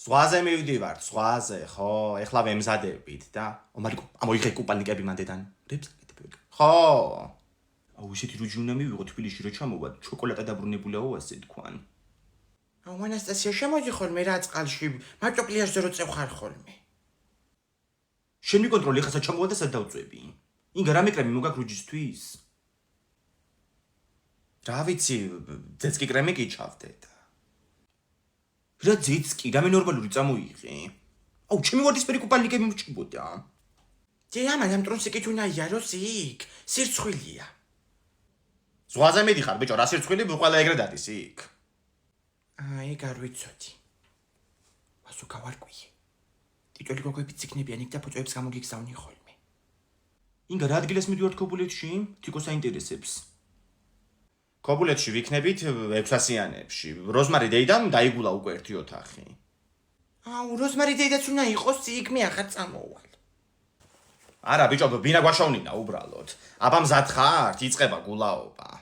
ზღვაზე მივდივართ, ზღვაზე, ხო, ეხლა ვემზადებით და ამოიღე კუპალნიკები მანდედან. რებს აკეთებ? ხო. აუ ისეთი რუჯი უნდა მივიღო თბილისში რომ ჩამოვად, შოკოლადა დაბრუნებულიაო ასე თქვან. აუ ანასტასია შემოდი ხოლმე რა წყალში, მარტო პლიაჟზე რო წევხარ ხოლმე. შენ მიკონტროლი ხასაც ჩამოვა და სად დავწვევი? ინგა რამე კრემი მოგაქვს რუჯისთვის? რა ვიცი, ძეცკი კრემი კი ჩავდე და. რა ძეცკი, რამე ნორმალური წამოიღე? აუ ჩემი ვარდისფერი კუპალნიკები მრჩებოდა. დი ამან ამ ტრონსიკით უნდა იაროს იქ, სირცხვილია. ზღვაზე მიდიხარ, ბიჭო, რა სირცხვილი ყველა ეგრე დადის იქ. აი, არ ვიცოდი. ასო გავარკვიე. ტიტული გოგოები ციკნებიან იქ და ფოტოებს გამოგიგზავნი ხოლმე. ინგა რა ადგილას მიდივართ ქობულეთში? თიკოს აინტერესებს. ქობულეთში ვიქნებით 600-იანებში. როზმარი დეიდამ დაიგულა უკვე ერთი ოთახი. აუ, როზმარი დეიდაც უნდა იყოს იქ, მე ახლა წამოვალ. არა, ბიჭო, ბინა გვაშოვნინა უბრალოდ. აბა მზად ხართ? იწყება გულაობა.